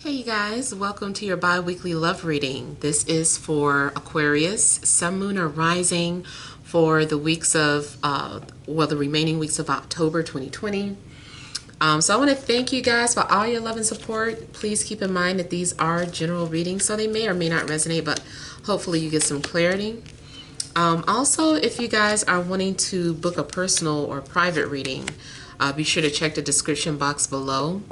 Hey you guys, welcome to your bi-weekly love reading. This is for Aquarius, Sun, Moon, or Rising for the weeks of, the remaining weeks of October 2020. So I want to thank you guys for all your love and support. Please keep in mind that these are general readings, so they may or may not resonate, but hopefully you get some clarity. Also, if you guys are wanting to book a personal or private reading, be sure to check the description box below.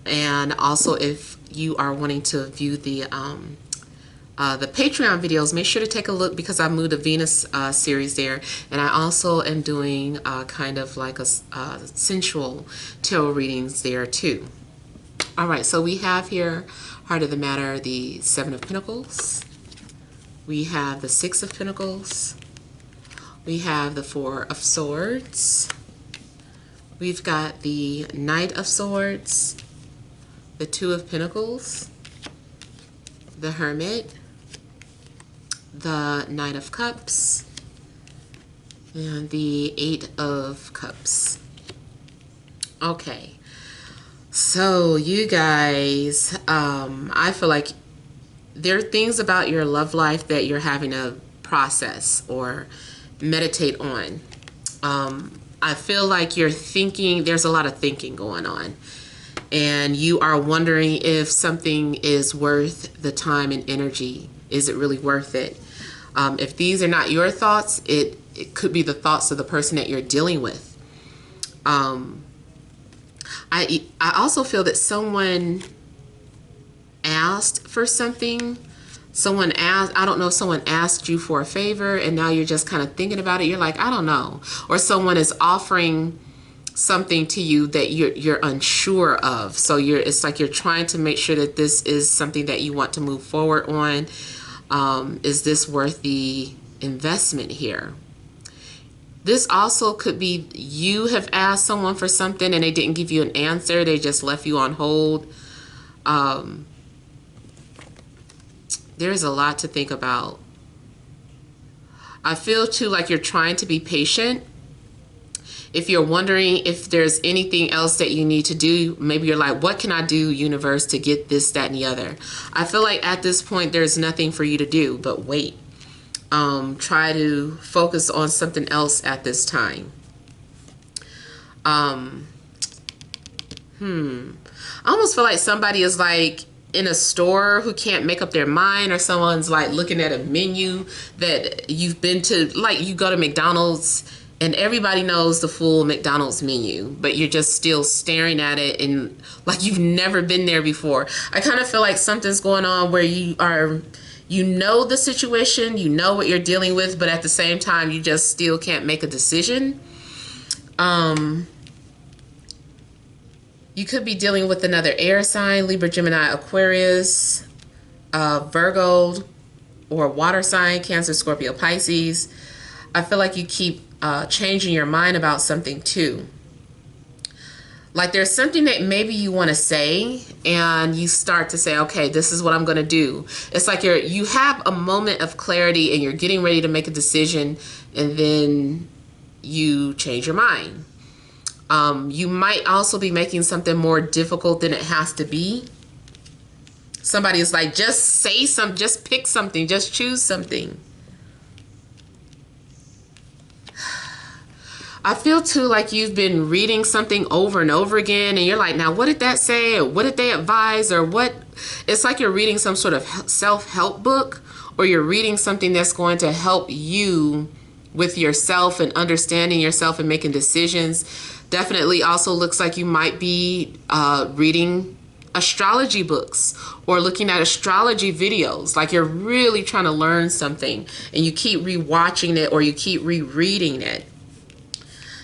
And also, if you are wanting to view the Patreon videos, make sure to take a look because I moved the Venus series there, and I also am doing kind of like a sensual tarot readings there too. All right, so we have here Heart of the Matter, the Seven of Pentacles. We have the Six of Pentacles. We have the Four of Swords. We've got the Knight of Swords, the Two of Pentacles, the Hermit, the Knight of Cups, and the Eight of Cups. Okay, so you guys, I feel like there are things about your love life that you're having to process or meditate on. I feel like you're thinking, there's a lot of thinking going on, and you are wondering if something is worth the time and energy. Is it really worth it? If these are not your thoughts, it could be the thoughts of the person that you're dealing with. I also feel that someone asked for something. Someone asked, I don't know if someone asked you for a favor and now you're just kind of thinking about it. You're like, I don't know. Or someone is offering something to you that you're unsure of. So it's like you're trying to make sure that this is something that you want to move forward on. Is this worth the investment here? This also could be you have asked someone for something and they didn't give you an answer. They just left you on hold. There's a lot to think about. I feel too like you're trying to be patient. If you're wondering if there's anything else that you need to do, maybe you're like, what can I do, universe, to get this, that, and the other? I feel like at this point, there's nothing for you to do but wait. Try to focus on something else at this time. I almost feel like somebody is like in a store who can't make up their mind, or someone's like looking at a menu that you've been to, like you go to McDonald's and everybody knows the full McDonald's menu, but you're just still staring at it and like you've never been there before. I kind of feel like something's going on where you know the situation, you know what you're dealing with, but at the same time you just still can't make a decision. You could be dealing with another air sign, Libra, Gemini, Aquarius, Virgo, or water sign, Cancer, Scorpio, Pisces. I feel like you keep changing your mind about something too. Like there's something that maybe you want to say and you start to say, okay, this is what I'm going to do. It's like you have a moment of clarity and you're getting ready to make a decision, and then you change your mind. You might also be making something more difficult than it has to be. Somebody is like, just say something, just pick something, just choose something. I feel too like you've been reading something over and over again and you're like, now what did that say, or what did they advise, or what? It's like you're reading some sort of self-help book, or you're reading something that's going to help you with yourself and understanding yourself and making decisions. Definitely also looks like you might be reading astrology books or looking at astrology videos. Like you're really trying to learn something and you keep rewatching it or you keep rereading it.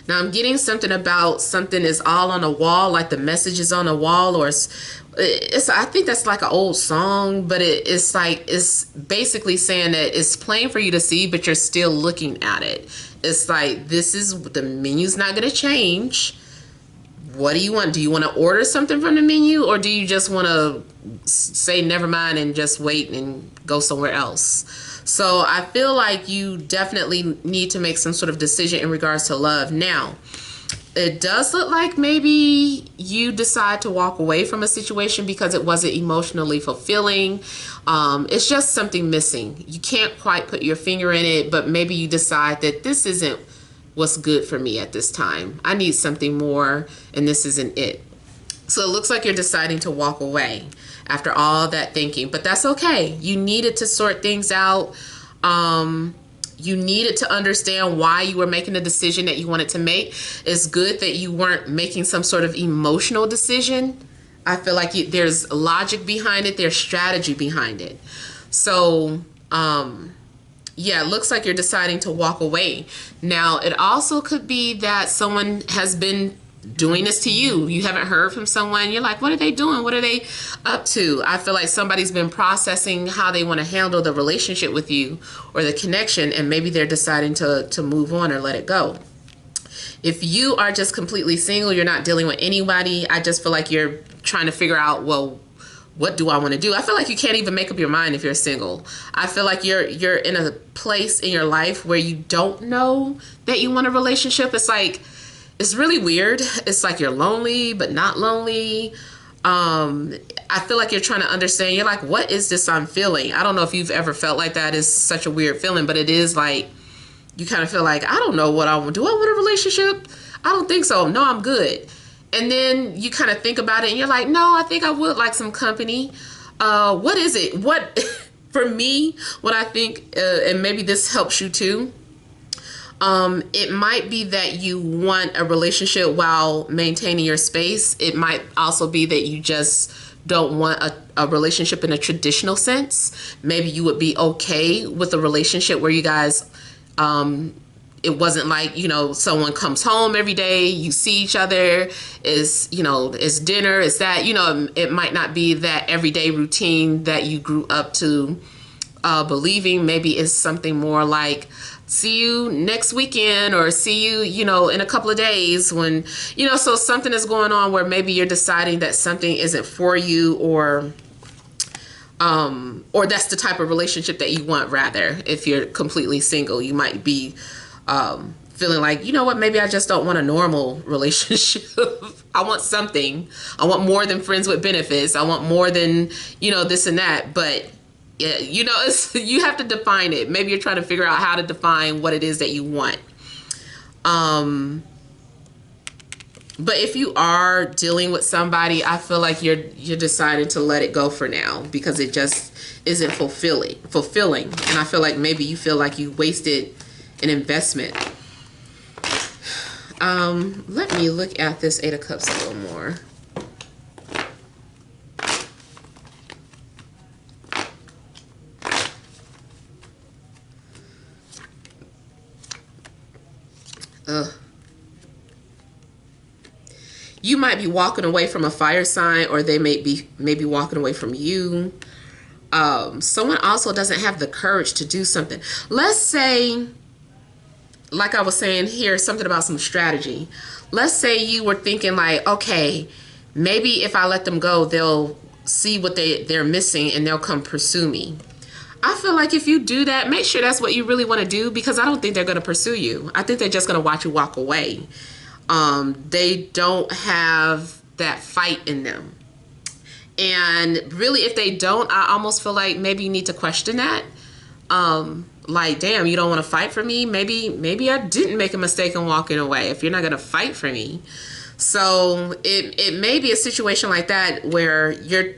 Now I'm getting something about something is all on a wall, like the message is on a wall, or I think that's like an old song, but it's like, it's basically saying that it's plain for you to see, but you're still looking at it. It's like, this is, the menu's not going to change. What do you want? Do you want to order something from the menu, or do you just want to say never mind and just wait and go somewhere else? So I feel like you definitely need to make some sort of decision in regards to love. Now, it does look like maybe you decide to walk away from a situation because it wasn't emotionally fulfilling. It's just something missing. You can't quite put your finger in it, but maybe you decide that this isn't what's good for me at this time. I need something more, and this isn't it. So it looks like you're deciding to walk away after all that thinking, but that's okay. You needed to sort things out. You needed to understand why you were making the decision that you wanted to make. It's good that you weren't making some sort of emotional decision. I feel like there's logic behind it. There's strategy behind it. So, yeah, it looks like you're deciding to walk away. Now, it also could be that someone has been doing this to you. You haven't heard from someone. You're like, what are they doing? What are they up to? I feel like somebody's been processing how they want to handle the relationship with you or the connection, and maybe they're deciding to move on or let it go. If you are just completely single, you're not dealing with anybody, I just feel like you're trying to figure out, well, what do I want to do? I feel like you can't even make up your mind if you're single. I feel like you're in a place in your life where you don't know that you want a relationship. It's like, it's really weird. It's like you're lonely, but not lonely. I feel like you're trying to understand. You're like, what is this I'm feeling? I don't know if you've ever felt like that. It's such a weird feeling, but it is like, you kind of feel like, I don't know what I want. Do I want a relationship? I don't think so. No, I'm good. And then you kind of think about it and you're like, no, I think I would like some company. What is it? What, for me, what I think, and maybe this helps you too, it might be that you want a relationship while maintaining your space. It might also be that you just don't want a relationship in a traditional sense. Maybe you would be okay with a relationship where you guys, it wasn't like, you know, someone comes home every day, you see each other, is, you know, it's dinner, it's that, you know, it might not be that everyday routine that you grew up to believing. Maybe it's something more like, see you next weekend, or see you, you know, in a couple of days when, you know, so something is going on where maybe you're deciding that something isn't for you, or that's the type of relationship that you want. Rather, if you're completely single, you might be feeling like, you know what, maybe I just don't want a normal relationship. I want something. I want more than friends with benefits. I want more than, you know, this and that. But yeah, you know, you have to define it. Maybe you're trying to figure out how to define what it is that you want. But if you are dealing with somebody, I feel like you're deciding to let it go for now because it just isn't fulfilling. And I feel like maybe you feel like you wasted an investment. Let me look at this Eight of Cups a little more. You might be walking away from a fire sign, or they may be walking away from you. Someone also doesn't have the courage to do something. Let's say, like I was saying here, something about some strategy. Let's say you were thinking like, okay, maybe if I let them go, they'll see what they're missing and they'll come pursue me. I feel like if you do that, make sure that's what you really want to do, because I don't think they're going to pursue you. I think they're just going to watch you walk away. They don't have that fight in them. And really, if they don't, I almost feel like maybe you need to question that. Like, damn, you don't want to fight for me? Maybe I didn't make a mistake in walking away if you're not going to fight for me. So it may be a situation like that where you're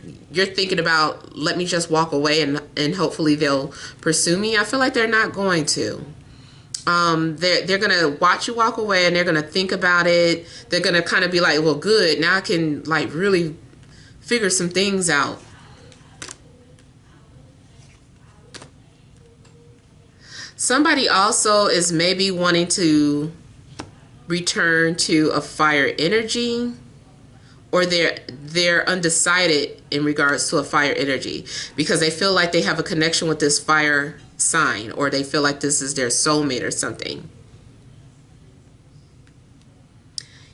thinking about, let me just walk away and hopefully they'll pursue me. I feel like they're not going to. They're gonna watch you walk away and they're gonna think about it. They're gonna kind of be like, well, good, now I can like really figure some things out. Somebody also is maybe wanting to return to a fire energy, or they're undecided in regards to a fire energy because they feel like they have a connection with this fire sign, or they feel like this is their soulmate or something.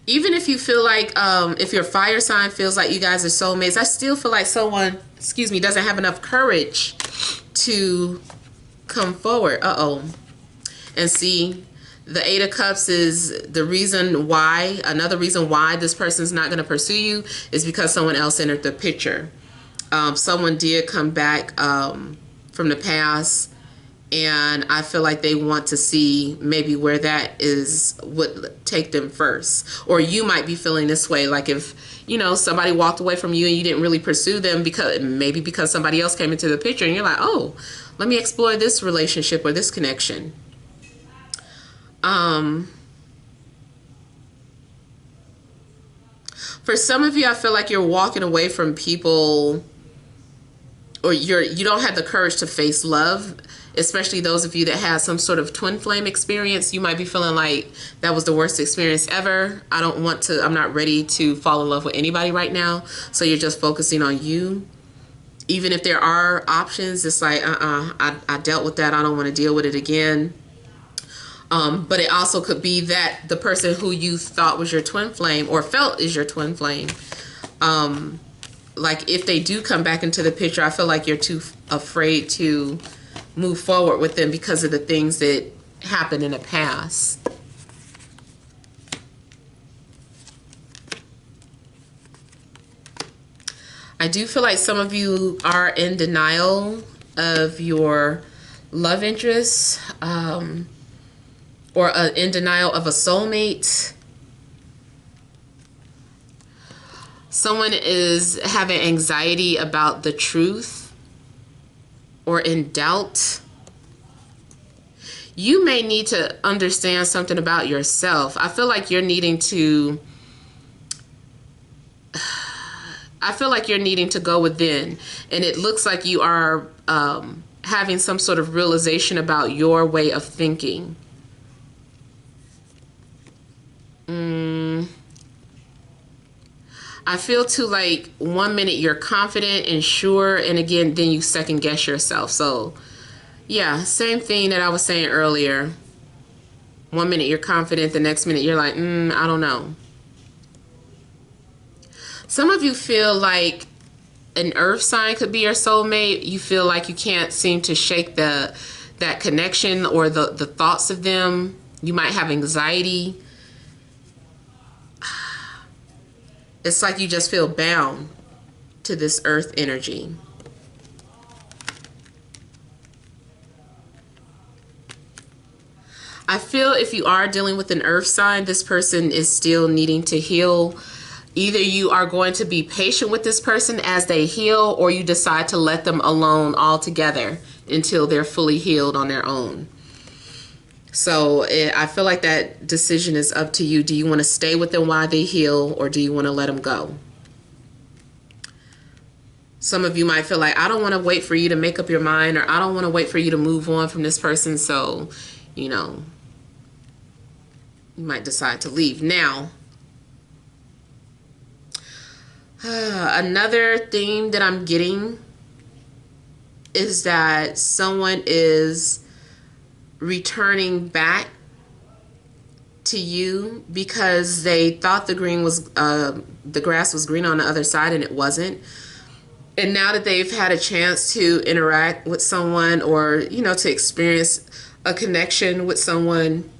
Even if you feel like if your fire sign feels like you guys are soulmates, I still feel like someone, doesn't have enough courage to come forward. And see, The Eight of Cups is the reason why, another reason why this person's not going to pursue you is because someone else entered the picture. Someone did come back from the past, and I feel like they want to see maybe where that is, would take them first. Or you might be feeling this way, like if, you know, somebody walked away from you and you didn't really pursue them because somebody else came into the picture, and you're like, oh, let me explore this relationship or this connection. For some of you, I feel like you're walking away from people, or you don't have the courage to face love, especially those of you that have some sort of twin flame experience. You might be feeling like that was the worst experience ever. I'm not ready to fall in love with anybody right now. So you're just focusing on you. Even if there are options, it's like, I dealt with that. I don't want to deal with it again. But it also could be that the person who you thought was your twin flame or felt is your twin flame, like if they do come back into the picture, I feel like you're too afraid to move forward with them because of the things that happened in the past. I do feel like some of you are in denial of your love interest, or in denial of a soulmate. Someone is having anxiety about the truth or in doubt. You may need to understand something about yourself. I feel like you're needing to go within, and it looks like you are having some sort of realization about your way of thinking. I feel too like 1 minute you're confident and sure, and again, then you second guess yourself. So yeah, same thing that I was saying earlier. 1 minute you're confident, the next minute you're like, I don't know. Some of you feel like an earth sign could be your soulmate. You feel like you can't seem to shake that connection or the thoughts of them. You might have anxiety. It's like you just feel bound to this earth energy. I feel if you are dealing with an earth sign, this person is still needing to heal. Either you are going to be patient with this person as they heal, or you decide to let them alone altogether until they're fully healed on their own. So I feel like that decision is up to you. Do you want to stay with them while they heal, or do you want to let them go? Some of you might feel like, I don't want to wait for you to make up your mind, or I don't want to wait for you to move on from this person. So, you know, you might decide to leave. Now, another theme that I'm getting is that someone is returning back to you because they thought the grass was green on the other side, and it wasn't. And now that they've had a chance to interact with someone, or, you know, to experience a connection with someone,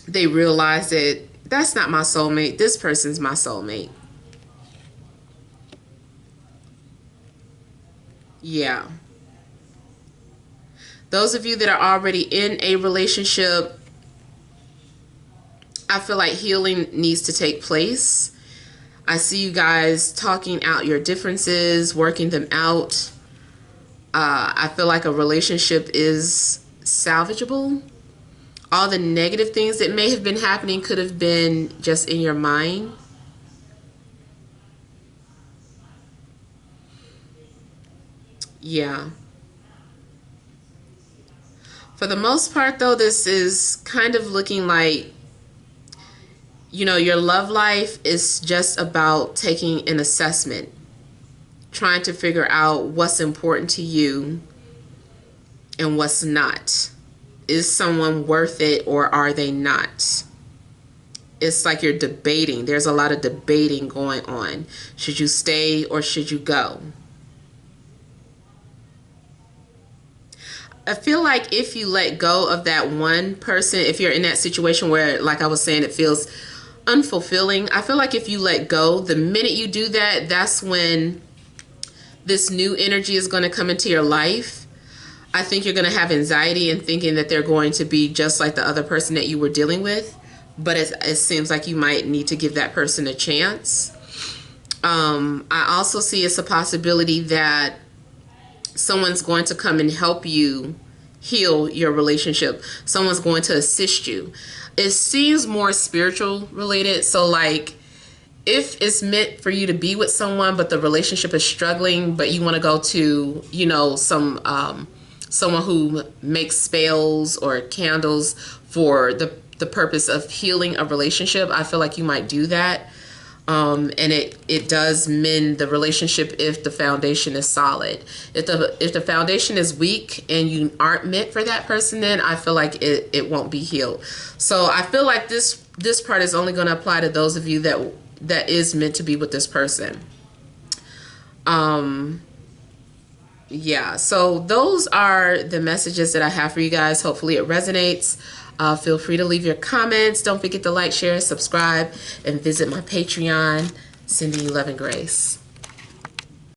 they realize that that's not my soulmate. This person's my soulmate. Yeah. Those of you that are already in a relationship, I feel like healing needs to take place. I see you guys talking out your differences, working them out. I feel like a relationship is salvageable. All the negative things that may have been happening could have been just in your mind. Yeah. For the most part, though, this is kind of looking like, you know, your love life is just about taking an assessment, trying to figure out what's important to you and what's not. Is someone worth it, or are they not? It's like you're debating. There's a lot of debating going on. Should you stay or should you go? I feel like if you let go of that one person, if you're in that situation where, like I was saying, it feels unfulfilling, I feel like if you let go, the minute you do that, that's when this new energy is going to come into your life. I think you're going to have anxiety and thinking that they're going to be just like the other person that you were dealing with. But it seems like you might need to give that person a chance. I also see it's a possibility that someone's going to come and help you heal your relationship. Someone's going to assist you. It seems more spiritual related. So like, if it's meant for you to be with someone, but the relationship is struggling, but you want to go to, you know, someone who makes spells or candles for the purpose of healing a relationship, I feel like you might do that. And it does mend the relationship if the foundation is solid. If the foundation is weak and you aren't meant for that person, then I feel like it won't be healed. So I feel like this part is only going to apply to those of you that is meant to be with this person. Yeah, so those are the messages that I have for you guys. Hopefully it resonates. Feel free to leave your comments. Don't forget to like, share, subscribe, and visit my Patreon. Sending you love and grace.